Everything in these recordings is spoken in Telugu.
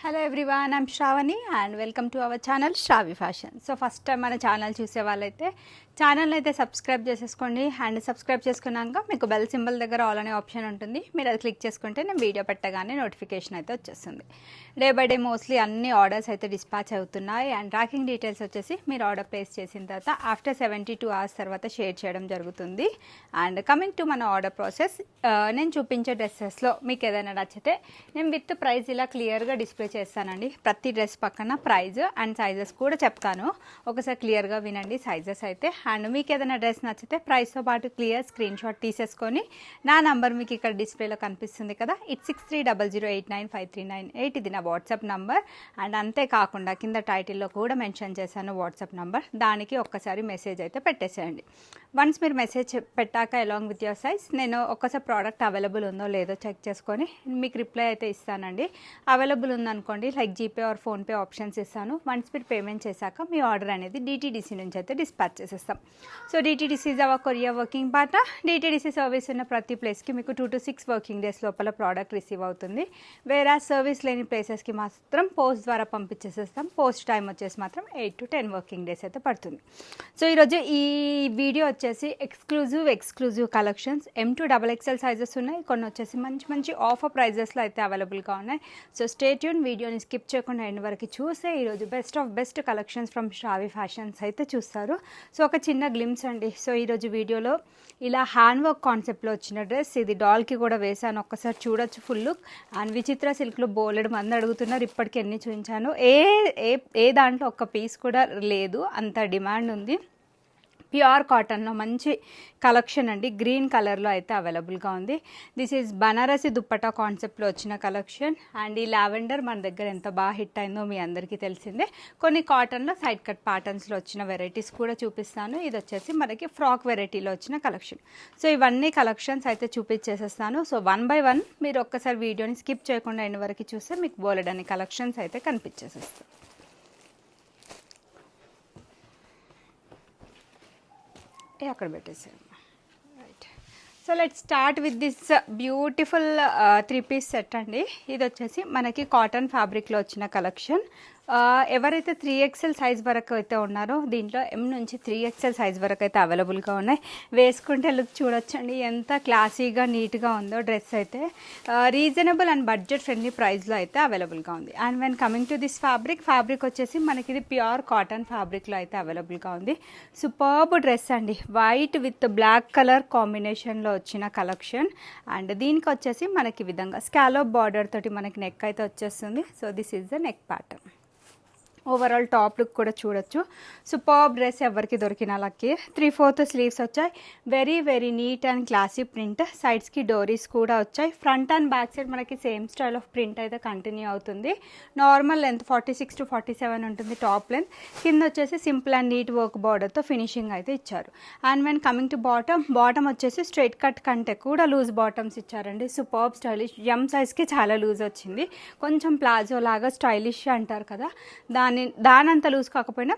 Hello everyone, I'm Shravani and welcome to our channel Shravi fashion. So first time మన ఛానల్ చూసే వాళ్ళైతే ఛానల్ అయితే సబ్స్క్రైబ్ చేసేసుకోండి. అండ్ సబ్స్క్రైబ్ చేసుకున్నాక మీకు బెల్ సింబల్ దగ్గర ఆల్ అనే ఆప్షన్ ఉంటుంది. మీరు అది క్లిక్ చేసుకుంటే నేను వీడియో పెట్టగానే నోటిఫికేషన్ అయితే వచ్చేస్తుంది. డే బై డే మోస్ట్లీ అన్ని ఆర్డర్స్ అయితే డిస్పాచ్ అవుతున్నాయి. అండ్ ట్రాకింగ్ డీటెయిల్స్ వచ్చేసి మీరు ఆర్డర్ ప్లేస్ చేసిన తర్వాత ఆఫ్టర్ 72 hours తర్వాత షేర్ చేయడం జరుగుతుంది. అండ్ కమింగ్ టు మన ఆర్డర్ ప్రాసెస్, నేను చూపించే డ్రెస్సెస్లో మీకు ఏదైనా నచ్చితే నేను విత్ ప్రైస్ ఇలా క్లియర్గా డిస్ప్లే చేస్తానండి. ప్రతి డ్రెస్ పక్కన ప్రైజ్ అండ్ సైజెస్ కూడా చెప్తాను. ఒకసారి క్లియర్గా వినండి సైజెస్ అయితే. అండ్ మీకు ఏదైనా డ్రెస్ నచ్చితే ప్రైస్తో పాటు క్లియర్ స్క్రీన్ షాట్ తీసేసుకొని నా నంబర్ మీకు ఇక్కడ డిస్ప్లేలో కనిపిస్తుంది కదా, 8630089539. ఇది నా వాట్సాప్ నంబర్. అండ్ అంతేకాకుండా కింద టైటిల్లో కూడా మెన్షన్ చేశాను వాట్సాప్ నంబర్. దానికి ఒక్కసారి మెసేజ్ అయితే పెట్టేసేయండి. వన్స్ మీరు మెసేజ్ పెట్టాక అలాంగ్ విత్ యువర్ సైజ్ నేను ఒక్కసారి ప్రోడక్ట్ అవైలబుల్ ఉందో లేదో చెక్ చేసుకొని మీకు రిప్లై అయితే ఇస్తానండి. అవైలబుల్ ఉందనుకోండి like GPay are PhonePe options ఇస్తాను. వన్స్ మీరు పేమెంట్ చేశాక మీ ఆర్డర్ అనేది DTDC నుంచి అయితే డిస్పాచ్ చేసేస్తాం. So DTDC is our courier working partner. DTDC service ఉన్న ప్రతి ప్లేస్కి మీకు 2 to 6 వర్కింగ్ డేస్ లోపల ప్రోడక్ట్ రిసీవ్ అవుతుంది. వేరే సర్వీస్ లేని ప్లేసెస్కి మాత్రం పోస్ట్ ద్వారా పంపించేసేస్తాం. పోస్ట్ టైం వచ్చేసి మాత్రం 8 to 10 వర్కింగ్ డేస్ అయితే పడుతుంది. సో ఈరోజు ఈ వీడియో వచ్చేసి exclusive collections M to XXL sizes ఉన్నాయి. కొన్ని వచ్చేసి మంచి ఆఫర్ ప్రైజెస్లో అయితే అవైలబుల్గా ఉన్నాయి. సో స్టే ట్యూన్, వీడియోని స్కిప్ చేయకుండా ఎండ్ వరకు చూసే ఈరోజు best of best collections from Shravi fashions అయితే చూస్తారు. సో ఒక చిన్న గ్లిమ్స్ అండి. సో ఈరోజు వీడియోలో ఇలా హ్యాండ్ వర్క్ కాన్సెప్ట్లో వచ్చిన డ్రెస్, ఇది డాల్కి కూడా వేసాను, ఒక్కసారి చూడొచ్చు ఫుల్ లుక్. అండ్ విచిత్ర సిల్క్లో బోలెడు మంది అడుగుతున్నారు, ఇప్పటికి ఎన్ని చూపించాను. ఏ దాంట్లో ఒక్క పీస్ కూడా లేదు, అంత డిమాండ్ ఉంది. ప్యూర్ కాటన్లో మంచి కలెక్షన్ అండి, గ్రీన్ కలర్లో అయితే అవైలబుల్గా ఉంది. దిస్ ఈజ్ బనారసి దుప్పటా కాన్సెప్ట్లో వచ్చిన కలెక్షన్. అండ్ ఈ లావెండర్ మన దగ్గర ఎంత బాగా హిట్ అయిందో మీ అందరికీ తెలిసిందే. కొన్ని కాటన్లో సైడ్ కట్ ప్యాటర్న్స్లో వచ్చిన వెరైటీస్ కూడా చూపిస్తాను. ఇది వచ్చేసి మనకి ఫ్రాక్ వెరైటీలో వచ్చిన కలెక్షన్. సో ఇవన్నీ కలెక్షన్స్ అయితే చూపించేసేస్తాను. సో 1 by 1 మీరు ఒక్కసారి వీడియోని స్కిప్ చేయకుండా ఎండ్ వరకు చూస్తే మీకు బోలెడని కలెక్షన్స్ అయితే కనిపించేసేస్తాయి. అక్కడ పెట్టేసాను. Right, so let's start with this beautiful 3-piece set అండి. ఇది వచ్చేసి మనకి కాటన్ ఫ్యాబ్రిక్లో వచ్చిన కలెక్షన్. ఎవరైతే 3XL సైజ్ వరకు అయితే ఉన్నారో దీంట్లో M నుంచి 3XL సైజ్ వరకు అయితే అవైలబుల్గా ఉన్నాయి. వేసుకుంటే లుక్ చూడొచ్చండి ఎంత క్లాసీగా నీట్గా ఉందో డ్రెస్ అయితే. రీజనబుల్ అండ్ బడ్జెట్ ఫ్రెండ్లీ ప్రైస్లో అయితే అవైలబుల్గా ఉంది. And when coming to this fabric వచ్చేసి మనకి ఇది ప్యూర్ కాటన్ ఫ్యాబ్రిక్లో అయితే అవైలబుల్గా ఉంది. సూపర్బ్ డ్రెస్ అండి, వైట్ విత్ బ్లాక్ కలర్ కాంబినేషన్లో వచ్చిన కలెక్షన్. అండ్ దీనికి వచ్చేసి మనకి ఈ విధంగా స్కాలోప్ బార్డర్ తోటి మనకి నెక్ అయితే వచ్చేస్తుంది. So this is the neck pattern. Overall top look కూడా చూడొచ్చు. సూపర్బ్ డ్రెస్ ఎవరికి దొరికిన లక్కీ. 3/4 స్లీవ్స్ వచ్చాయి. Very neat and classy print. సైడ్స్కి డోరీస్ కూడా వచ్చాయి. ఫ్రంట్ అండ్ బ్యాక్ సైడ్ మనకి సేమ్ స్టైల్ ఆఫ్ ప్రింట్ అయితే కంటిన్యూ అవుతుంది. నార్మల్ లెంత్ 46 to 47 ఉంటుంది టాప్ లెంత్. కింద వచ్చేసి సింపుల్ అండ్ నీట్ వర్క్ బార్డర్తో ఫినిషింగ్ అయితే ఇచ్చారు. And when coming to bottom వచ్చేసి స్ట్రైట్ కట్ కంటే కూడా లూజ్ బాటమ్స్ ఇచ్చారండి. Superb stylish. ఎం సైజ్కి చాలా లూజ్ వచ్చింది. కొంచెం ప్లాజో లాగా స్టైలిష్ అంటారు కదా, దానంత లూజ్ కాకపోయినా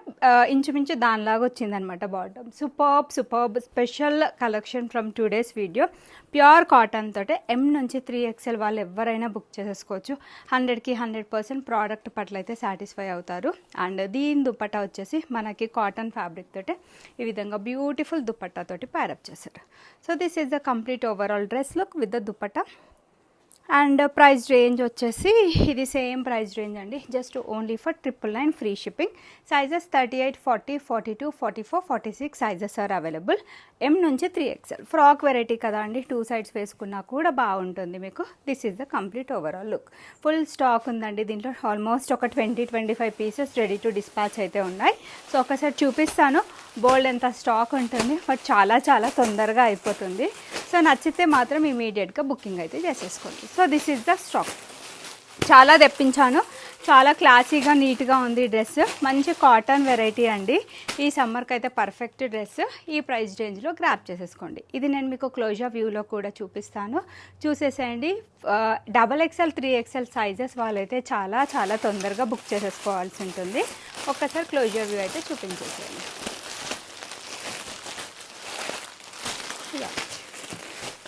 ఇంచుమించు దానిలాగా వచ్చిందనమాట bottom. Superb special collection from today's video. Pure cotton తోటే M నుంచి 3XL వాళ్ళు ఎవరైనా బుక్ చేసేసుకోవచ్చు. 100కి 100% ప్రోడక్ట్ పట్ల అయితే సాటిస్ఫై అవుతారు. అండ్ దీని దుప్పట్టా వచ్చేసి మనకి కాటన్ ఫ్యాబ్రిక్ తోటే ఈ విధంగా బ్యూటిఫుల్ దుప్పట్టా తోటి ప్యారప్ చేశారు. So this is the complete overall dress look with the dupatta. And price range వచ్చేసి ఇది సేమ్ ప్రైస్ రేంజ్ అండి, just only for 999 free shipping. Sizes 38, 40, 42, 44, 46 sizes are available. M నుంచి 3XL ఫ్రాక్ వెరైటీ కదా అండి, 2 sides వేసుకున్నా కూడా బాగుంటుంది మీకు. This is the complete overall look. Full stock ఉందండి దీంట్లో. ఆల్మోస్ట్ ఒక 20-25 పీసెస్ రెడీ టు డిస్పాచ్ అయితే ఉన్నాయి. సో ఒకసారి చూపిస్తాను. బోల్డ్ ఎంత స్టాక్ ఉంటుంది, బట్ చాలా తొందరగా అయిపోతుంది. సో నచ్చితే మాత్రం ఇమీడియట్గా బుకింగ్ అయితే చేసేసుకోండి. So this is the stock. చాలా తెప్పించాను, చాలా క్లాసీగా నీట్గా ఉంది డ్రెస్. మంచి కాటన్ వెరైటీ అండి, ఈ సమ్మర్కి అయితే పర్ఫెక్ట్ డ్రెస్. ఈ ప్రైస్ రేంజ్లో గ్రాప్ చేసేసుకోండి. ఇది నేను మీకు క్లోజర్ వ్యూలో కూడా చూపిస్తాను, చూసేసేయండి. XXL 3XL సైజెస్ వాళ్ళైతే చాలా తొందరగా బుక్ చేసేసుకోవాల్సి ఉంటుంది. ఒక్కసారి క్లోజర్ వ్యూ అయితే చూపించేసేయండి.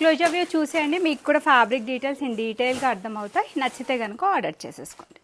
క్లోజర్ వ్యూ చూసేయండి, మీకు కూడా ఫ్యాబ్రిక్ డీటెయిల్స్ ఇన్ డీటెయిల్గా అర్థమవుతాయి. నచ్చితే కనుక ఆర్డర్ చేసేసుకోండి.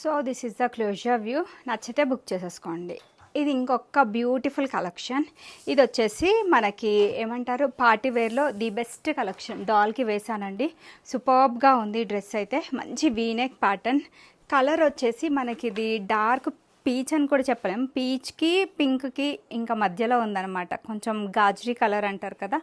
So this is the closer view. నచ్చితే బుక్ చేసేసుకోండి. ఇది ఇంకొక బ్యూటిఫుల్ కలెక్షన్. ఇది వచ్చేసి మనకి ఏమంటారు పార్టీ వేర్లో ది బెస్ట్ కలెక్షన్. డాల్కి వేసానండి. సూపర్బ్గా ఉంది డ్రెస్ అయితే. మంచి వీనెక్ ప్యాటర్న్. కలర్ వచ్చేసి మనకి ఇది డార్క్ పీచ్ అని కూడా చెప్పలేం. పీచ్కి పింక్కి ఇంకా మధ్యలో ఉందన్నమాట. కొంచెం గాజరీ కలర్ అంటారు కదా,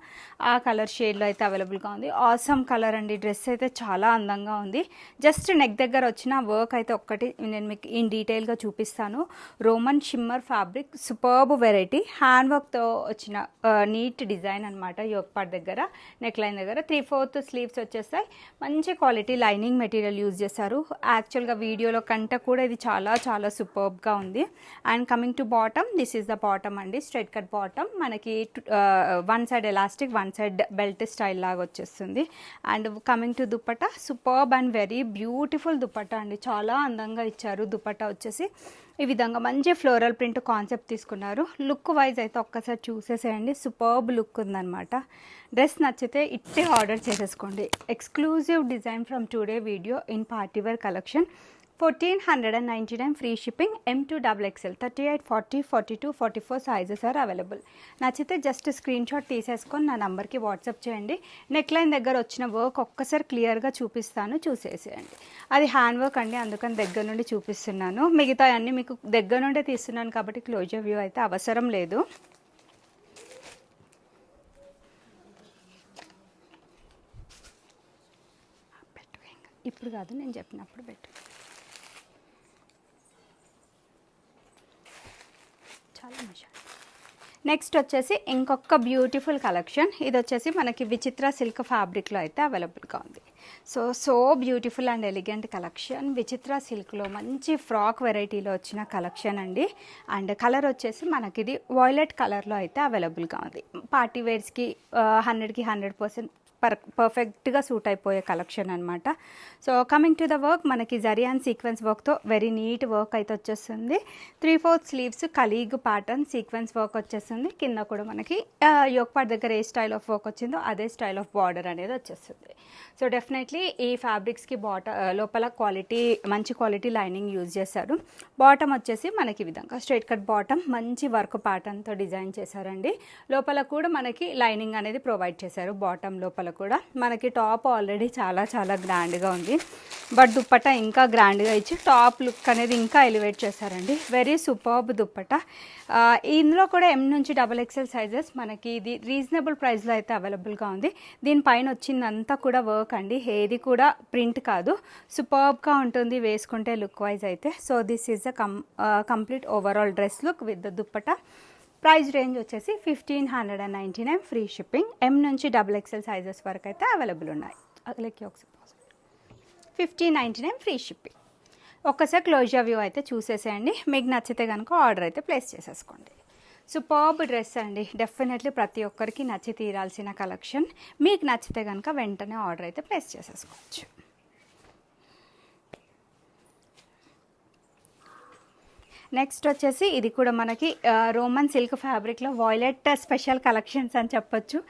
ఆ కలర్ షేడ్లో అయితే అవైలబుల్గా ఉంది. ఆసమ్ కలర్ అండి. డ్రెస్ అయితే చాలా అందంగా ఉంది. జస్ట్ నెక్ దగ్గర వచ్చిన వర్క్ అయితే ఒక్కటి నేను మీకు ఇన్ డీటెయిల్గా చూపిస్తాను. Roman shimmer fabric, superb variety. Hand వర్క్తో వచ్చిన నీట్ డిజైన్ అనమాట. యోక్ పార్ట్ దగ్గర, నెక్ లైన్ దగ్గర 3/4 స్లీవ్స్ వచ్చేస్తాయి. మంచి క్వాలిటీ లైనింగ్ మెటీరియల్ యూజ్ చేశారు. యాక్చువల్గా వీడియోలో కంటే కూడా ఇది చాలా చాలా సూపర్బ్గా ఉంది. And coming to bottom, this is the bottom అండి. Straight cut bottom. మనకి one side elastic, one side belt style లాగా వచ్చేస్తుంది. And coming to dupatta, superb and very beautiful dupatta అండి. చాలా అందంగా ఇచ్చారు. దుపట్టా వచ్చేసి ఈ విధంగా మంచి ఫ్లోరల్ ప్రింట్ కాన్సెప్ట్ తీసుకున్నారు. లుక్ వైజ్ అయితే ఒక్కసారి చూసేసేయండి. సూపర్బ్ లుక్ ఉందన్నమాట. డ్రెస్ నచ్చితే ఇట్టే ఆర్డర్ చేసేసుకోండి. Exclusive design from today video in party wear collection. 1499 free shipping. M2XXL 38, 40, 42, 44 sizes are available. నచ్చితే జస్ట్ స్క్రీన్ షాట్ తీసేసుకొని నా నంబర్కి వాట్సాప్ చేయండి. నెక్ లైన్ దగ్గర వచ్చిన వర్క్ ఒక్కసారి క్లియర్గా చూపిస్తాను, చూసేసేయండి. అది హ్యాండ్ వర్క్ అండి, అందుకని దగ్గర నుండి చూపిస్తున్నాను. మిగతా అన్నీ మీకు దగ్గర నుండే తీస్తున్నాను కాబట్టి క్లోజర్ వ్యూ అయితే అవసరం లేదు. ఇప్పుడు కాదు, నేను చెప్పినప్పుడు పెట్టు. నెక్స్ట్ వచ్చేసి ఇంకొక బ్యూటిఫుల్ కలెక్షన్. ఇది వచ్చేసి మనకి విచిత్ర సిల్క్ ఫ్యాబ్రిక్లో అయితే అవైలబుల్గా ఉంది. So beautiful and elegant collection. విచిత్ర సిల్క్లో మంచి ఫ్రాక్ వెరైటీలో వచ్చిన కలెక్షన్ అండి. అండ్ కలర్ వచ్చేసి మనకి ఇది వాయిలెట్ కలర్లో అయితే అవైలబుల్గా ఉంది. పార్టీ వేర్స్కి 100కి 100% పర్ఫెక్ట్గా సూట్ అయిపోయే కలెక్షన్ అనమాట. So coming to the work, మనకి జరీ అండ్ సీక్వెన్స్ వర్క్తో వెరీ నీట్ వర్క్ అయితే వచ్చేస్తుంది. 3/4 sleeves colleague pattern sequence work వచ్చేస్తుంది. కింద కూడా మనకి యోక్ పార్ట్ దగ్గర ఏ స్టైల్ ఆఫ్ వర్క్ వచ్చిందో అదే స్టైల్ ఆఫ్ బార్డర్ అనేది వచ్చేస్తుంది. సో డెఫినెట్లీ ఈ ఫ్యాబ్రిక్స్కి లోపల మంచి క్వాలిటీ లైనింగ్ యూజ్ చేశారు. బాటమ్ వచ్చేసి మనకి ఈ విధంగా స్ట్రైట్ కట్ బాటమ్, మంచి వర్క్ ప్యాటర్న్తో డిజైన్ చేశారండి. లోపల కూడా మనకి లైనింగ్ అనేది ప్రొవైడ్ చేశారు. బాటమ్ లోపల కూడా మనకి టాప్ ఆల్రెడీ చాలా చాలా గ్రాండ్గా ఉంది, బట్ దుప్పట్టా ఇంకా గ్రాండ్గా ఇచ్చి టాప్ లుక్ అనేది ఇంకా ఎలివేట్ చేశారండి. Very superb dupatta. ఇందులో కూడా M నుంచి XXL సైజెస్ మనకి ఇది రీజనబుల్ ప్రైస్లో అయితే అవైలబుల్గా ఉంది. దీనిపైన వచ్చిందంతా కూడా వర్క్ అండి, ఏది కూడా ప్రింట్ కాదు. సూపర్బ్గా ఉంటుంది వేసుకుంటే లుక్ వైజ్ అయితే. So this is the complete overall dress look with the dupatta. Price range వచ్చేసి 1599 ఫ్రీ షిప్పింగ్. M నుంచి XXL సైజెస్ వరకు అయితే అవైలబుల్ ఉన్నాయి. అదిలోకి ఒకసారి 1599 ఫ్రీ షిప్పింగ్. ఒక్కసారి క్లోజర్ వ్యూ అయితే చూసేసేయండి. మీకు నచ్చితే కనుక ఆర్డర్ అయితే ప్లేస్ చేసేసుకోండి. సూపర్బ్ డ్రెస్ అండి. డెఫినెట్లీ ప్రతి ఒక్కరికి నచ్చి తీరాల్సిన కలెక్షన్. మీకు నచ్చితే కనుక వెంటనే ఆర్డర్ అయితే ప్లేస్ చేసేసుకోవచ్చు. నెక్స్ట్ వచ్చేసి ఇది కూడా మనకి రోమన్ సిల్క్ ఫ్యాబ్రిక్లో వాయిలెట్ స్పెషల్ కలెక్షన్స్ అని చెప్పొచ్చు.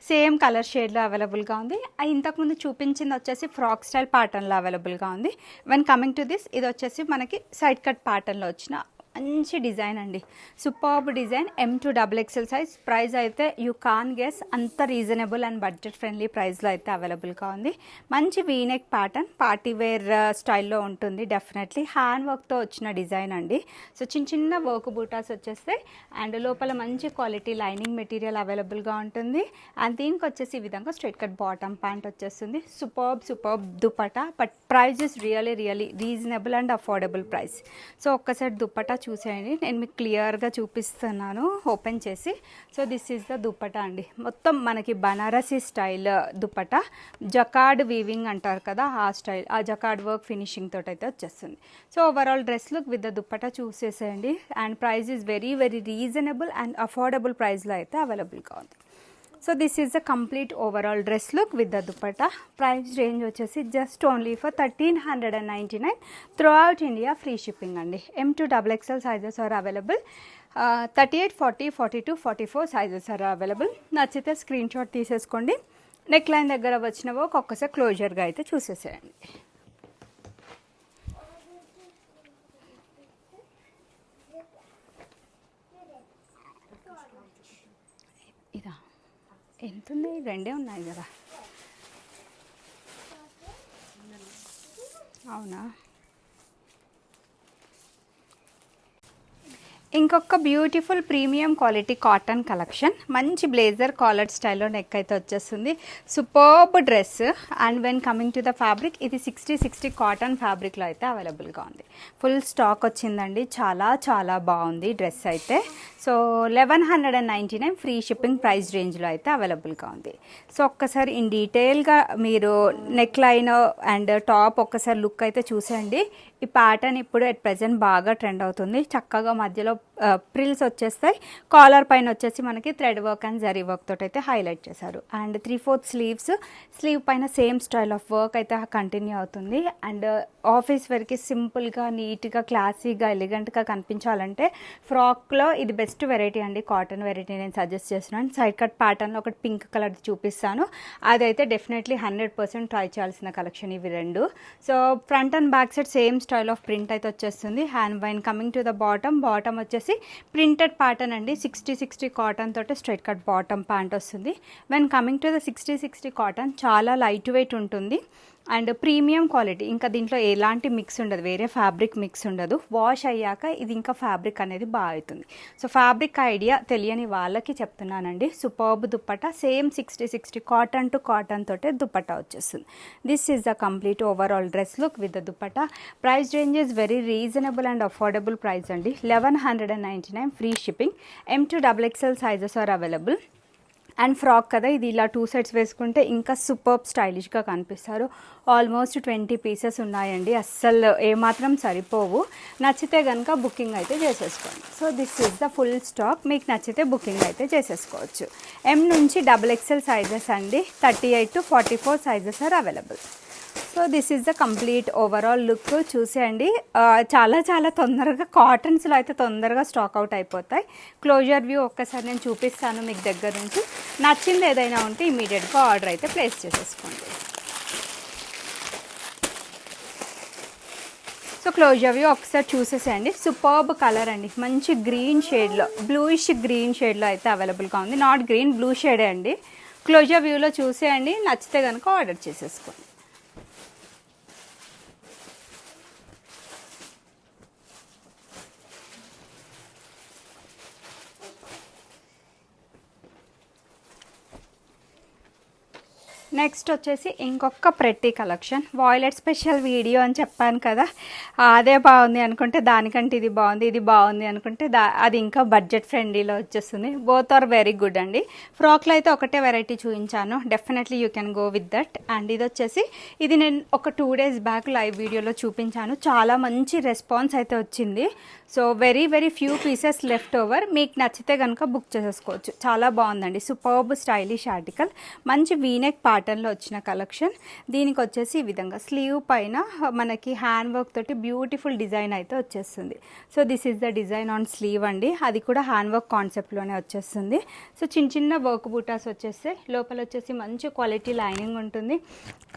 సేమ్ కలర్ షేడ్లో అవైలబుల్గా ఉంది. ఇంతకుముందు చూపించింది వచ్చేసి ఫ్రాక్ స్టైల్ ప్యాటర్న్లో అవైలబుల్గా ఉంది. వెన్ కమింగ్ టు దిస్, ఇది వచ్చేసి మనకి సైడ్ కట్ ప్యాటర్న్లో వచ్చిన మంచి డిజైన్ అండి. Superb design. M2XXL size. Price అయితే యూ కాన్ గెస్, అంత రీజనబుల్ అండ్ బడ్జెట్ ఫ్రెండ్లీ ప్రైస్లో అయితే అవైలబుల్గా ఉంది. మంచి వీనెక్ ప్యాటర్న్, పార్టీ వేర్ స్టైల్లో ఉంటుంది డెఫినెట్లీ. హ్యాండ్ వర్క్తో వచ్చిన డిజైన్ అండి. సో చిన్న చిన్న వర్క్ బూటాస్ వచ్చేస్తాయి. అండ్ లోపల మంచి క్వాలిటీ లైనింగ్ మెటీరియల్ అవైలబుల్గా ఉంటుంది. అండ్ దీనికి వచ్చేసి ఈ విధంగా స్ట్రైట్ కట్ బాటమ్ ప్యాంట్ వచ్చేస్తుంది. Superb dupatta, but price is really reasonable and affordable price. So ఒక్కసారి దుపట్టా చూసేయండి, నేను మీకు క్లియర్గా చూపిస్తున్నాను ఓపెన్ చేసి. So this is the dupatta అండి. మొత్తం మనకి Banarasi style dupatta, jacquard weaving అంటారు కదా ఆ స్టైల్, ఆ జకార్డ్ వర్క్ ఫినిషింగ్ తోటి అయితే వచ్చేస్తుంది. So overall dress look with the dupatta చూసేసేయండి. And price is very reasonable and affordable ప్రైస్లో అయితే అవైలబుల్గా ఉంది. So this is the complete overall dress look with the dupatta. Price range వచ్చేసి just only for 1399 throughout India free shipping అండి. M2XXL sizes are available. 38, 40, 42, 44 sizes are available. నచ్చితే స్క్రీన్ షాట్ తీసేసుకోండి. నెక్ లైన్ దగ్గర వచ్చినవో ఒక్కొక్కసారి క్లోజర్గా అయితే చూసేసేయండి. ఇదా ఎంత ఉన్నాయి, రెండే ఉన్నాయి కదా. అవునా, ఇంకొక beautiful premium quality cotton collection. మంచి బ్లేజర్ కాలర్ స్టైల్లో నెక్ అయితే వచ్చేస్తుంది. Superb dress. And when coming to the fabric, ఇది 60 కాటన్ ఫ్యాబ్రిక్లో అయితే అవైలబుల్గా ఉంది. ఫుల్ స్టాక్ వచ్చిందండి. చాలా చాలా బాగుంది డ్రెస్ అయితే. సో 1199 ఫ్రీ షిప్పింగ్ ప్రైస్ రేంజ్లో అయితే అవైలబుల్గా ఉంది. సో ఒక్కసారి ఇన్ డీటెయిల్గా మీరు నెక్ లైన్ అండ్ టాప్ ఒక్కసారి లుక్ అయితే చూసేయండి. ఈ ప్యాటర్న్ ఇప్పుడు అట్ ప్రెజెంట్ బాగా ట్రెండ్ అవుతుంది. చక్కగా మధ్యలో ప్రిల్స్ వచ్చేస్తాయి. కాలర్ పైన వచ్చేసి మనకి thread work and zari work తోటి అయితే హైలైట్ చేశారు. అండ్ 3/4 స్లీవ్ పైన సేమ్ స్టైల్ ఆఫ్ వర్క్ అయితే కంటిన్యూ అవుతుంది. అండ్ ఆఫీస్ వేర్కి సింపుల్గా, నీట్గా, క్లాసీగా, ఎలిగెంట్గా కనిపించాలంటే ఫ్రాక్లో ఇది బెస్ట్ వెరైటీ అండి. కాటన్ వెరైటీ నేను సజెస్ట్ చేస్తున్నాను. సైడ్ కట్ ప్యాటర్న్లో ఒకటి పింక్ కలర్ చూపిస్తాను. అదైతే డెఫినెట్లీ 100% ట్రై చేయాల్సిన కలెక్షన్ ఇవి రెండు. So front and back side same style of print అయితే వచ్చేస్తుంది. Hand wine coming to the bottom వచ్చేసి ప్రింటెడ్ ప్యాటర్న్ అండి. 60 కాటన్ తోటి స్ట్రైట్ కట్ బాటమ్ ప్యాంట్ వస్తుంది. When coming to the 60 cotton చాలా లైట్ వెయిట్ ఉంటుంది అండ్ ప్రీమియం క్వాలిటీ. ఇంకా దీంట్లో ఎలాంటి మిక్స్ ఉండదు, వేరే ఫ్యాబ్రిక్ మిక్స్ ఉండదు. వాష్ అయ్యాక ఇది ఇంకా ఫ్యాబ్రిక్ అనేది బాగా అవుతుంది. సో ఫ్యాబ్రిక్ ఐడియా తెలియని వాళ్ళకి చెప్తున్నానండి. Superb dupatta, same 60 cotton to cotton తోటే దుప్పట్టా వచ్చేస్తుంది. This is the complete overall dress look with the dupatta. Price range is very reasonable and affordable price అండి. 1199 free shipping. M2XXL sizes are available. And frock కదా, ఇది ఇలా 2 సెట్స్ వేసుకుంటే ఇంకా సూపర్బ్ స్టైలిష్గా కనిపిస్తారు. ఆల్మోస్ట్ 20 పీసెస్ ఉన్నాయండి. అస్సలు ఏమాత్రం సరిపోవు. నచ్చితే కనుక బుకింగ్ అయితే చేసేసుకోండి. So this is the full stock. మీకు నచ్చితే బుకింగ్ అయితే చేసేసుకోవచ్చు. M నుంచి XXL సైజెస్ అండి. 38 to 44 sizes are available. So this is the complete overall look. చూసేయండి. చాలా చాలా తొందరగా కాటన్స్లో అయితే తొందరగా స్టాక్ అవుట్ అయిపోతాయి. క్లోజర్ వ్యూ ఒక్కసారి నేను చూపిస్తాను మీకు దగ్గర నుంచి. నచ్చింది ఏదైనా ఉంటే ఇమీడియట్గా ఆర్డర్ అయితే ప్లేస్ చేసేసుకోండి. సో క్లోజర్ వ్యూ ఒకసారి చూసేసేయండి. సూపర్బ్ కలర్ అండి. మంచి గ్రీన్ షేడ్లో, బ్లూయిష్ గ్రీన్ షేడ్లో అయితే అవైలబుల్గా ఉంది. నాట్ గ్రీన్, బ్లూ షేడే అండి. క్లోజర్ వ్యూలో చూసేయండి. నచ్చితే కనుక ఆర్డర్ చేసేసుకోండి. నెక్స్ట్ వచ్చేసి ఇంకొక pretty collection. Violet special video అని చెప్పాను కదా, అదే బాగుంది అనుకుంటే దానికంటే ఇది బాగుంది, ఇది బాగుంది అనుకుంటే అది ఇంకా బడ్జెట్ ఫ్రెండ్లీలో వచ్చేస్తుంది. బోత్ ఆర్ వెరీ గుడ్ అండి. ఫ్రాక్లో అయితే ఒకటే వెరైటీ చూపించాను. Definitely you can go with that. And ఇది వచ్చేసి ఇది నేను ఒక 2 days బ్యాక్ లైవ్ వీడియోలో చూపించాను. చాలా మంచి రెస్పాన్స్ అయితే వచ్చింది. So very very few pieces left over. మీకు నచ్చితే కనుక బుక్ చేసేసుకోవచ్చు. చాలా బాగుందండి. Superb stylish article. మంచి వీనెక్ ప్యాటర్న్లో వచ్చిన కలెక్షన్. దీనికి వచ్చేసి ఈ విధంగా స్లీవ్ పైన మనకి హ్యాండ్ వర్క్ తోటి బ్యూటిఫుల్ డిజైన్ అయితే వచ్చేస్తుంది. So this is the design on sleeve అండి. అది కూడా హ్యాండ్ వర్క్ కాన్సెప్ట్లోనే వచ్చేస్తుంది. సో చిన్న చిన్న వర్క్ బూటాస్ వచ్చేస్తాయి. లోపల వచ్చేసి మంచి క్వాలిటీ లైనింగ్ ఉంటుంది.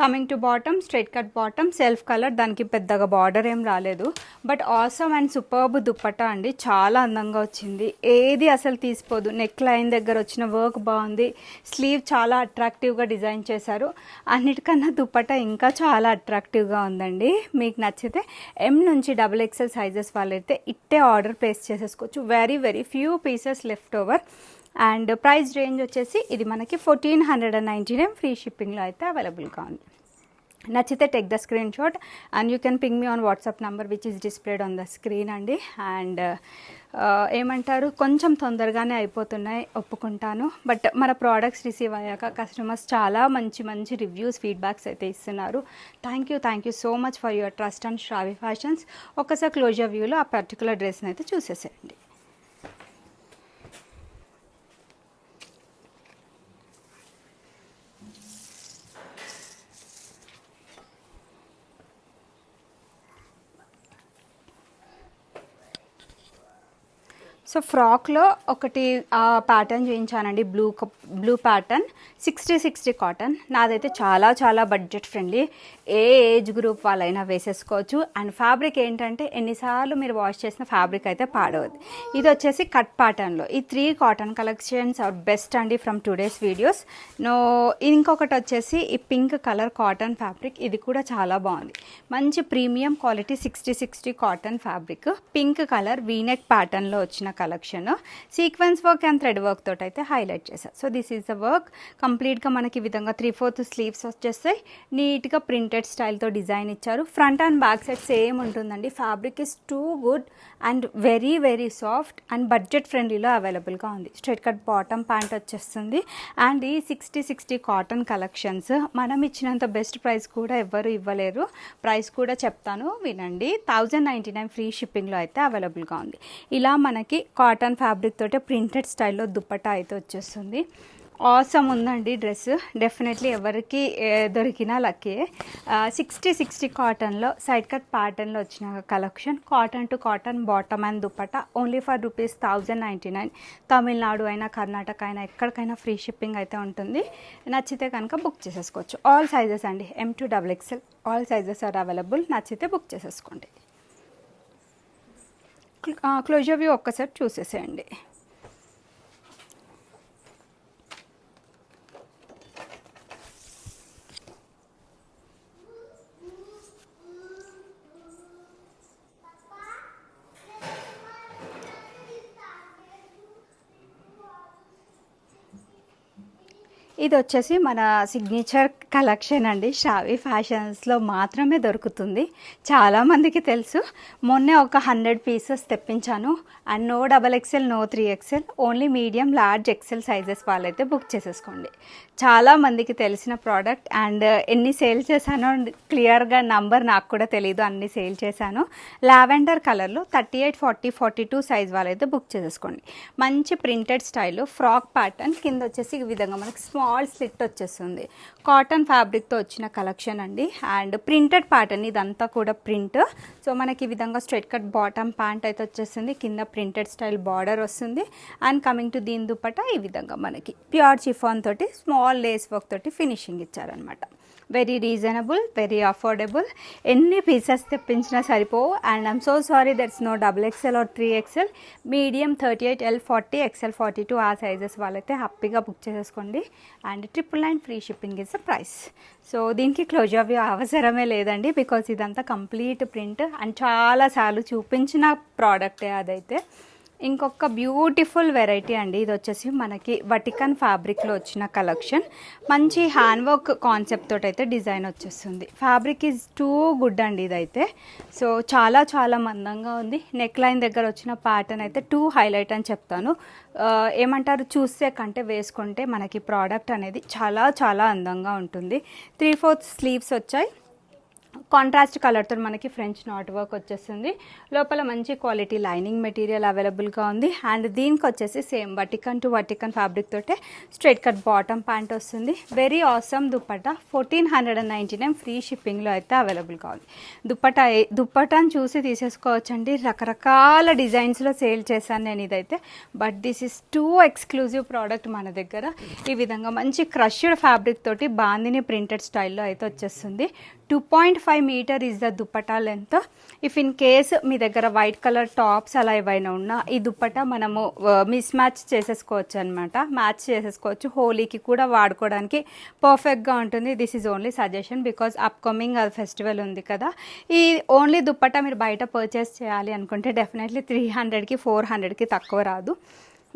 Coming to bottom, straight cut bottom, self colour. దానికి పెద్దగా బార్డర్ ఏం రాలేదు. But awesome and superb dupatta అండి. చాలా అందంగా వచ్చింది. ఏది అసలు తీసిపోదు. నెక్ లైన్ దగ్గర వచ్చిన వర్క్ బాగుంది. స్లీవ్ చాలా అట్రాక్టివ్గా డిజైన్ చేశారు. అన్నిటికన్నా దుప్పట్టా ఇంకా చాలా అట్రాక్టివ్గా ఉందండి. మీకు నచ్చితే M నుంచి XXL సైజెస్ వాళ్ళైతే ఇట్టే ఆర్డర్ ప్లేస్ చేసేసుకోవచ్చు. Very very few pieces left over. And price range వచ్చేసి ఇది మనకి 1499 ఫ్రీ షిప్పింగ్లో అయితే అవైలబుల్గా ఉంది. నచ్చితే take the screen shot and you can ping me on WhatsApp number which is displayed on the screen అండి. అండ్ ఏమంటారు, కొంచెం తొందరగానే అయిపోతున్నాయి, ఒప్పుకుంటాను. బట్ మన ప్రోడక్ట్స్ రిసీవ్ అయ్యాక కస్టమర్స్ చాలా మంచి మంచి రివ్యూస్, ఫీడ్బ్యాక్స్ అయితే ఇస్తున్నారు. Thank you so much for your trust and Shravi Fashions. ఒక్కసారి క్లోజర్ వ్యూలో ఆ పర్టికులర్ డ్రెస్ని అయితే చూసేసేయండి. సో ఫ్రాక్లో ఒకటి ప్యాటర్న్ చూపించానండి. Blue pattern 60 cotton. నాదైతే చాలా చాలా బడ్జెట్ ఫ్రెండ్లీ. ఏ ఏజ్ గ్రూప్ వాళ్ళైనా వేసేసుకోవచ్చు. అండ్ ఫ్యాబ్రిక్ ఏంటంటే ఎన్నిసార్లు మీరు వాష్ చేసిన ఫ్యాబ్రిక్ అయితే పాడవద్దు. ఇది వచ్చేసి కట్ ప్యాటర్న్లో ఈ 3 కాటన్ కలెక్షన్స్ ఆర్ బెస్ట్ అండి ఫ్రమ్ టుడేస్ వీడియోస్. ఇంకొకటి వచ్చేసి ఈ పింక్ కలర్ కాటన్ ఫ్యాబ్రిక్, ఇది కూడా చాలా బాగుంది. మంచి premium quality 60 cotton fabric, pink colour V neck ప్యాటర్న్లో వచ్చిన collection. Sequence work and thread work తోటి అయితే హైలైట్ చేశారు. So this is the work కంప్లీట్గా మనకి ఈ విధంగా 3/4 స్లీవ్స్ వచ్చేస్తాయి. నీట్గా ప్రింటెడ్ స్టైల్తో డిజైన్ ఇచ్చారు. Front and back side same ఉంటుందండి. Fabric is too good and very very soft and budget ఫ్రెండ్లీలో అవైలబుల్గా ఉంది. స్ట్రైట్ కట్ బాటమ్ ప్యాంట్ వచ్చేస్తుంది. అండ్ ఈ 60 కాటన్ కలెక్షన్స్ మనం ఇచ్చినంత బెస్ట్ ప్రైస్ కూడా ఎవ్వరు ఇవ్వలేరు. ప్రైస్ కూడా చెప్తాను వినండి. 1099 ఫ్రీ షిప్పింగ్లో అయితే అవైలబుల్గా ఉంది. ఇలా మనకి కాటన్ ఫ్యాబ్రిక్ తోటే ప్రింటెడ్ స్టైల్లో దుప్పట్టా అయితే వచ్చేస్తుంది. ఆసమ్ ఉందండి డ్రెస్, డెఫినెట్లీ ఎవరికి దొరికినా లక్కీ. 60 కాటన్లో సైడ్ కట్ ప్యాటర్న్లో వచ్చిన collection. Cotton to cotton bottom and dupatta only for ₹1099. Tamil Nadu అయినా కర్ణాటక అయినా ఎక్కడికైనా ఫ్రీ షిప్పింగ్ అయితే ఉంటుంది. నచ్చితే కనుక బుక్ చేసేసుకోవచ్చు. ఆల్ సైజెస్ అండి, M to XXL all sizes are available. నచ్చితే బుక్ చేసేసుకోండి. క్లోజర్ వ్యూ ఒక్కసారి చూసేసేయండి. ఇది వచ్చేసి మన సిగ్నేచర్ కలెక్షన్ అండి. షావీ ఫ్యాషన్స్లో మాత్రమే దొరుకుతుంది. చాలామందికి తెలుసు. మొన్నే ఒక 100 పీసెస్ తెప్పించాను. And no XXL, no 3XL, only medium, large, XL sizes వాళ్ళైతే బుక్ చేసేసుకోండి. చాలామందికి తెలిసిన ప్రోడక్ట్. అండ్ ఎన్ని సేల్ చేశానో క్లియర్గా నంబర్ నాకు కూడా తెలీదు, అన్ని సేల్ చేశాను. లావెండర్ కలర్లో 38, 40, 42 సైజ్ వాళ్ళైతే బుక్ చేసేసుకోండి. మంచి ప్రింటెడ్ స్టైల్ ఫ్రాక్ ప్యాటర్న్, కింద వచ్చేసి ఈ విధంగా మనకి స్మాల్ స్లిట్ వచ్చేస్తుంది. కాటన్ ఫ్యాబ్రిక్తో వచ్చిన కలెక్షన్ అండి. అండ్ ప్రింటెడ్ ప్యాటర్న్, ఇదంతా కూడా ప్రింట్. సో మనకి ఈ విధంగా స్ట్రైట్ కట్ బాటమ్ ప్యాంట్ అయితే వచ్చేస్తుంది. కింద ప్రింటెడ్ స్టైల్ బార్డర్ వస్తుంది. అండ్ కమింగ్ టు దీని దుపట్టా ఈ విధంగా మనకి ప్యూర్ చిఫాన్ తోటి స్మాల్ లేస్ వర్క్ తోటి ఫినిషింగ్ ఇచ్చారనమాట. Very reasonable, very affordable. ఎన్ని పీసెస్ తెప్పించినా సరిపోవు. And I'm so sorry that's no XXL or 3XL. Medium 38, L 40, XL 42 ఆ సైజెస్ వాళ్ళైతే హ్యాపీగా బుక్ చేసేసుకోండి. And 999 free shipping is the price. So దీనికి క్లోజర్ వ్యూ అవసరమే లేదండి, బికాజ్ ఇదంతా కంప్లీట్ ప్రింట్ అండ్ చాలాసార్లు చూపించిన ప్రోడక్టే అదైతే. ఇంకొక బ్యూటిఫుల్ వెరైటీ అండి. ఇది వచ్చేసి మనకి వటికన్ ఫ్యాబ్రిక్లో వచ్చిన కలెక్షన్. మంచి హ్యాండ్ వర్క్ కాన్సెప్ట్ తోటి అయితే డిజైన్ వచ్చేస్తుంది. ఫ్యాబ్రిక్ ఈజ్ టూ గుడ్ అండి ఇదైతే. సో చాలా చాలా మందంగా ఉంది. నెక్ లైన్ దగ్గర వచ్చిన ప్యాటర్న్ అయితే టూ హైలైట్ అని చెప్తాను. ఏమంటారు, చూస్తే కంటే వేసుకుంటే మనకి ప్రోడక్ట్ అనేది చాలా చాలా అందంగా ఉంటుంది. 3/4 స్లీవ్స్ వచ్చాయి. కాంట్రాస్ట్ కలర్తో మనకి ఫ్రెంచ్ నాట్ వర్క్ వచ్చేస్తుంది. లోపల మంచి క్వాలిటీ లైనింగ్ మెటీరియల్ అవైలబుల్గా ఉంది. అండ్ దీనికి వచ్చేసి సేమ్ వటికన్ టు వటికన్ ఫ్యాబ్రిక్ తోటే స్ట్రైట్ కట్ బాటమ్ ప్యాంట్ వస్తుంది. వెరీ ఆసమ్ దుపట్టా 1499 ఫ్రీ షిప్పింగ్లో అయితే అవైలబుల్గా ఉంది. దుపట్టాని చూసి తీసేసుకోవచ్చండి. రకరకాల డిజైన్స్లో సేల్ చేశాను నేను ఇదైతే. But this is two exclusive product మన దగ్గర. ఈ విధంగా మంచి క్రష్డ్ ఫ్యాబ్రిక్ తోటి బాందిని ప్రింటెడ్ స్టైల్లో అయితే వచ్చేస్తుంది. 2.5 metre is the dupatta length. If in case మీ దగ్గర వైట్ కలర్ టాప్స్ అలా ఏవైనా ఉన్నా ఈ దుపట్టా మనము మిస్ మ్యాచ్ చేసేసుకోవచ్చు అనమాట. మ్యాచ్ చేసేసుకోవచ్చు. హోలీకి కూడా వాడుకోవడానికి పర్ఫెక్ట్గా ఉంటుంది. This is only suggestion because upcoming festival ఉంది కదా. ఈ ఓన్లీ దుపట్టా మీరు బయట పర్చేస్ చేయాలి అనుకుంటే డెఫినెట్లీ 300కి 400కి తక్కువ రాదు.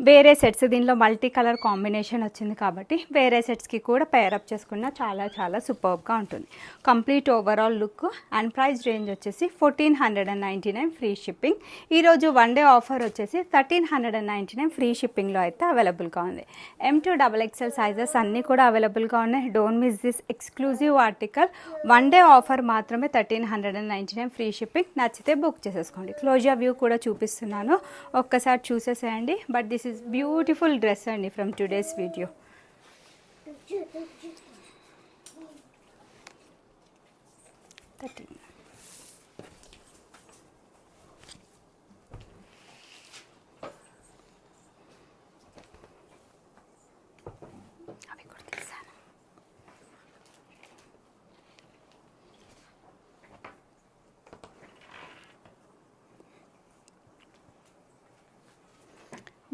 వేరే సెట్స్, దీనిలో మల్టీ కలర్ కాంబినేషన్ వచ్చింది కాబట్టి వేరే సెట్స్కి కూడా పేరప్ చేసుకున్న చాలా చాలా సూపర్గా ఉంటుంది. Complete overall look and price range వచ్చేసి 1499 ఫ్రీ షిప్పింగ్. ఈరోజు వన్ డే ఆఫర్ వచ్చేసి 1399 ఫ్రీ షిప్పింగ్లో అయితే అవైలబుల్గా ఉంది. M to XXL సైజెస్ అన్నీ కూడా అవైలబుల్గా ఉన్నాయి. Don't miss this exclusive article. One day offer మాత్రమే 1399 ఫ్రీ షిప్పింగ్. నచ్చితే బుక్ చేసేసుకోండి. క్లోజర్ వ్యూ కూడా చూపిస్తున్నాను, ఒక్కసారి చూసేసేయండి. But this is beautiful dress అండి from today's video.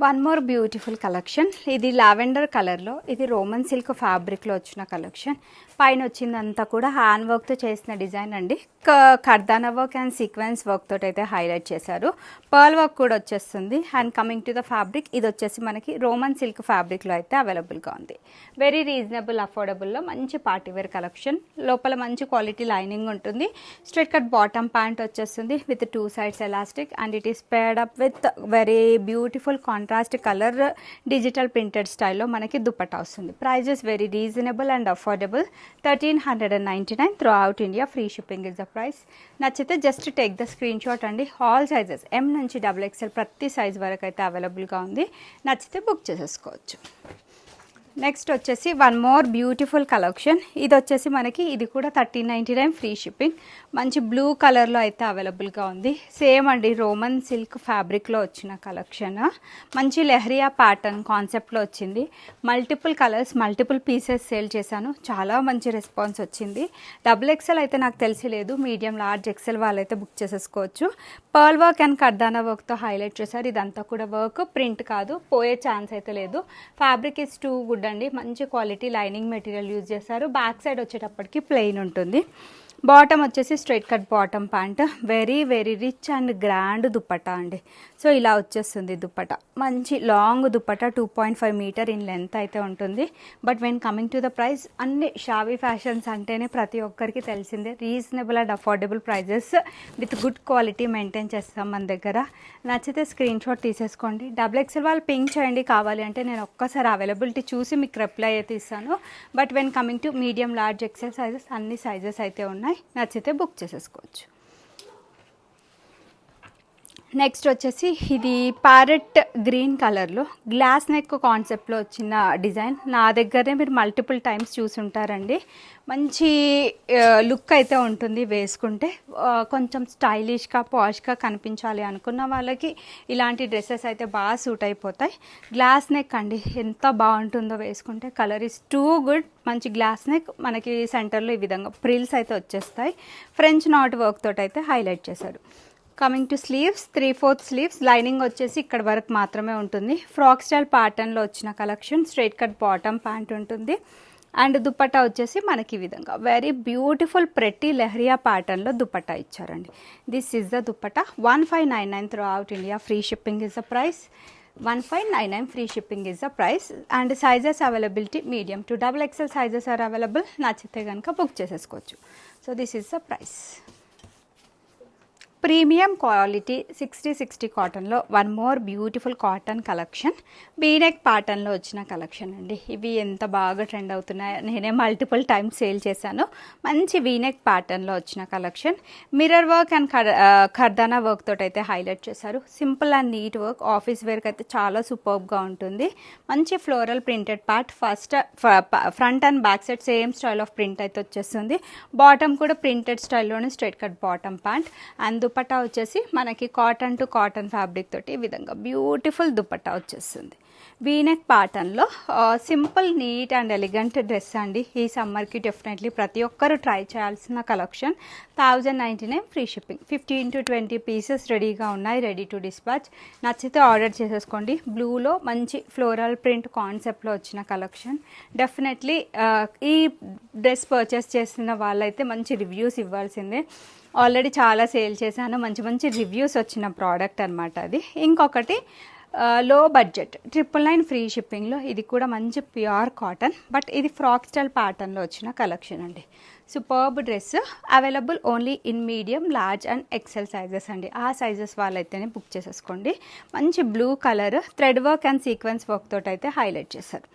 One more beautiful collection. ఇది లావెండర్ కలర్లో, ఇది రోమన్ సిల్క్ ఫ్యాబ్రిక్లో వచ్చిన కలెక్షన్. పైన వచ్చిందంతా కూడా హ్యాండ్ వర్క్తో చేసిన డిజైన్ అండి. కర్దానా వర్క్ అండ్ సీక్వెన్స్ వర్క్ తోటి అయితే హైలైట్ చేశారు. పర్ల్ వర్క్ కూడా వచ్చేస్తుంది. And coming to the fabric, ఇది వచ్చేసి మనకి రోమన్ సిల్క్ ఫ్యాబ్రిక్లో అయితే అవైలబుల్గా ఉంది. వెరీ రీజనబుల్, అఫోర్డబుల్లో మంచి పార్టీవేర్ కలెక్షన్. లోపల మంచి క్వాలిటీ లైనింగ్ ఉంటుంది. స్ట్రైట్ కట్ బాటమ్ ప్యాంట్ వచ్చేస్తుంది with 2 sides elastic and it is paired up with very beautiful contrast colour digital printed స్టైల్లో మనకి దుపట్టా వస్తుంది. Prices very reasonable and affordable. 1399 throughout India. Free shipping is the price. నచ్చితే just take the screenshot అండి. ఆల్ సైజెస్ M నుంచి XXL ప్రతి సైజ్ వరకు అయితే అవైలబుల్గా ఉంది. నచ్చితే బుక్ చేసేసుకోవచ్చు. నెక్స్ట్ వచ్చేసి వన్ మోర్ బ్యూటిఫుల్ కలెక్షన్. ఇది వచ్చేసి మనకి ఇది కూడా 1399 ఫ్రీ షిప్పింగ్. మంచి బ్లూ కలర్లో అయితే అవైలబుల్గా ఉంది. సేమ్ అండి, రోమన్ సిల్క్ ఫ్యాబ్రిక్లో వచ్చిన కలెక్షన్. మంచి లెహరియా ప్యాటర్న్ కాన్సెప్ట్లో వచ్చింది. Multiple colours, multiple pieces sale చేశాను. చాలా మంచి రెస్పాన్స్ వచ్చింది. XXL అయితే నాకు తెలిసి లేదు, మీడియం లార్జ్ XL వాళ్ళైతే బుక్ చేసేసుకోవచ్చు. పర్ల్ వర్క్ అండ్ కర్దానా వర్క్తో హైలైట్ చేశారు. ఇదంతా కూడా వర్క్, ప్రింట్ కాదు, పోయే ఛాన్స్ అయితే లేదు. ఫ్యాబ్రిక్ ఇస్ టూ గుడ్ అండి. మంచి క్వాలిటీ లైనింగ్ మెటీరియల్ యూజ్ చేశారు. బ్యాక్ సైడ్ వచ్చేటప్పటికి ప్లెయిన్ ఉంటుంది. బాటమ్ వచ్చేసి straight cut bottom pant. Very very rich and grand dupatta అండి. సో ఇలా వచ్చేస్తుంది దుపట్టా. మంచి long dupatta, 2.5 meter in length అయితే ఉంటుంది. But when coming to the price, అన్ని షావీ ఫ్యాషన్స్ అంటేనే ప్రతి ఒక్కరికి తెలిసిందే. Reasonable and affordable prices with good quality maintain చేస్తాం మన దగ్గర. నచ్చితే స్క్రీన్ షాట్ తీసేసుకోండి. XXL వాళ్ళు పింక్ చేయండి కావాలి అంటే, నేను ఒక్కసారి అవైలబిలిటీ చూసి మీకు రిప్లై అయితే ఇస్తాను. But when coming to medium large XL sizes, అన్ని సైజెస్ అయితే ఉన్నాయి. నచ్చితే బుక్ చేసేసుకోవచ్చు. నెక్స్ట్ వచ్చేసి ఇది ప్యారెట్ గ్రీన్ కలర్లో గ్లాస్ నెక్ కాన్సెప్ట్లో వచ్చిన డిజైన్. నా దగ్గరనే మీరు మల్టిపుల్ టైమ్స్ చూసుంటారండి. మంచి లుక్ అయితే ఉంటుంది వేసుకుంటే. కొంచెం స్టైలిష్గా, పాష్గా కనిపించాలి అనుకున్న వాళ్ళకి ఇలాంటి డ్రెస్సెస్ అయితే బాగా సూట్ అయిపోతాయి. గ్లాస్ నెక్ అండి, ఎంత బాగుంటుందో వేసుకుంటే. Colour is too good. మంచి గ్లాస్ నెక్, మనకి సెంటర్లో ఈ విధంగా ప్రిల్స్ అయితే వచ్చేస్తాయి. ఫ్రెంచ్ నాట్ వర్క్ తోటి అయితే హైలైట్ చేశారు. Coming to sleeves, 3/4 sleeves. Lining వచ్చేసి ఇక్కడ వరకు మాత్రమే ఉంటుంది. ఫ్రాక్ స్టైల్ ప్యాటర్న్లో వచ్చిన collection. Straight cut bottom pant ఉంటుంది. అండ్ దుపట్టా వచ్చేసి మనకి ఈ విధంగా వెరీ బ్యూటిఫుల్ ప్రెట్టి లెహరియా ప్యాటర్న్లో దుపట్టా ఇచ్చారండి. This is the dupatta. 1599 throughout India. Free shipping is the price. 1599 free shipping is the price. And sizes availability medium to XXL sizes are available. నచ్చితే కనుక బుక్ చేసేసుకోవచ్చు. So this is the price. Premium quality 60/60 కాటన్లో one more beautiful cotton collection. V neck ప్యాటర్న్లో వచ్చిన కలెక్షన్ అండి. ఇవి ఎంత బాగా ట్రెండ్ అవుతున్నాయో, నేనే మల్టిపుల్ టైమ్స్ సేల్ చేశాను. మంచి వీనెక్ ప్యాటర్న్లో వచ్చిన కలెక్షన్. మిర్రర్ వర్క్ అండ్ కర్దానా వర్క్ తోటి అయితే హైలైట్ చేశారు. Simple and neat work. Office వేర్కి అయితే చాలా సూపర్గా ఉంటుంది. మంచి floral printed part. Front and back side same style of print అయితే వచ్చేస్తుంది. బాటమ్ కూడా ప్రింటెడ్ స్టైల్లోనే straight cut bottom pant. And dupatta వచ్చేసి మనకి కాటన్ టు కాటన్ ఫ్యాబ్రిక్ తోటి ఈ విధంగా బ్యూటిఫుల్ దుపట్టా వచ్చేస్తుంది. వీనెక్ ప్యాటర్న్లో simple, neat and elegant dress అండి. ఈ సమ్మర్కి డెఫినెట్లీ ప్రతి ఒక్కరు ట్రై చేయాల్సిన collection. 1099 free shipping. 15 to 20 pieces రెడీగా ఉన్నాయి, రెడీ టు డిస్పాచ్. నచ్చితే ఆర్డర్ చేసేసుకోండి. బ్లూలో మంచి ఫ్లోరల్ ప్రింట్ కాన్సెప్ట్లో వచ్చిన కలెక్షన్. డెఫినెట్లీ ఈ డ్రెస్ పర్చేస్ చేసిన వాళ్ళైతే మంచి రివ్యూస్ ఇవ్వాల్సిందే. ఆల్రెడీ చాలా సేల్ చేశాను. మంచి మంచి రివ్యూస్ వచ్చిన ప్రోడక్ట్ అనమాట అది. ఇంకొకటి లో బడ్జెట్ 999 ఫ్రీ షిప్పింగ్లో. ఇది కూడా మంచి ప్యూర్ కాటన్, బట్ ఇది ఫ్రాక్ స్టైల్ ప్యాటర్న్లో వచ్చిన కలెక్షన్ అండి. Superb dress. Available only in medium, large and XL sizes అండి. ఆ సైజెస్ వాళ్ళైతేనే బుక్ చేసేసుకోండి. మంచి blue colour thread work and sequence work తోటి అయితే హైలైట్ చేశారు.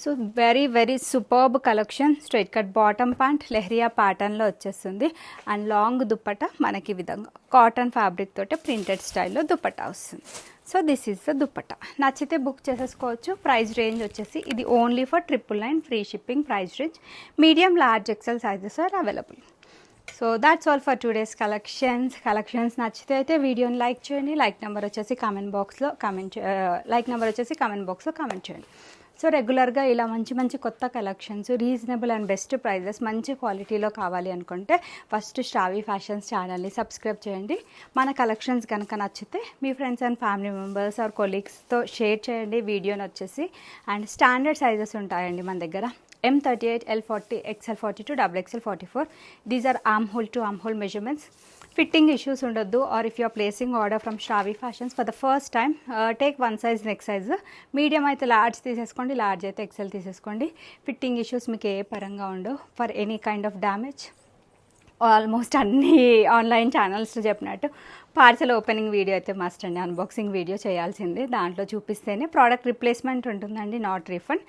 So very very superb collection. Straight cut bottom pant lehariya ప్యాటర్న్లో వచ్చేస్తుంది. అండ్ లాంగ్ దుపట్టా మనకి ఈ విధంగా కాటన్ ఫ్యాబ్రిక్ తోటి ప్రింటెడ్ స్టైల్లో దుపట్టా వస్తుంది. So this is the dupatta. నచ్చితే బుక్ చేసేసుకోవచ్చు. ప్రైస్ రేంజ్ వచ్చేసి ఇది only for 999 free shipping price range. Medium, large, XL sizes are available. So that's all for today's collections నచ్చితే అయితే వీడియోని లైక్ చేయండి. లైక్ నెంబర్ వచ్చేసి కామెంట్ బాక్స్లో కామెంట్ చేయండి. సో రెగ్యులర్గా ఇలా మంచి మంచి కొత్త collections, reasonable and best prices, మంచి క్వాలిటీలో కావాలి అనుకుంటే ఫస్ట్ శ్రావి ఫ్యాషన్స్ ఛానల్ని సబ్స్క్రైబ్ చేయండి. మన కలెక్షన్స్ కనుక నచ్చితే మీ friends and family members or కొలీగ్స్తో షేర్ చేయండి వీడియోని వచ్చేసి. అండ్ స్టాండర్డ్ సైజెస్ ఉంటాయండి మన దగ్గర. M38, L40, XL42, XXL44. These are armhole to armhole measurements. Fitting issues ఉండొద్దు. Or if you are placing order from Shravi Fashions for the first time, take one size next size. Medium అయితే లార్జ్ తీసేసుకోండి, లార్జ్ అయితే XL తీసేసుకోండి. ఫిట్టింగ్ ఇష్యూస్ మీకు ఏ పరంగా ఉండవు. For any kind of damage almost అన్ని ఆన్లైన్ ఛానల్స్ చెప్పినట్టు పార్సల్ ఓపెనింగ్ వీడియో అయితే మస్ట్ అండి, అన్బాక్సింగ్ వీడియో చేయాల్సిందే. దాంట్లో చూపిస్తేనే ప్రోడక్ట్ రిప్లేస్మెంట్ ఉంటుందండి, not refund.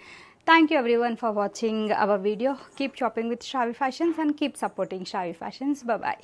Thank you everyone for watching our video. Keep shopping with Shravi Fashions and keep supporting Shravi Fashions. Bye bye.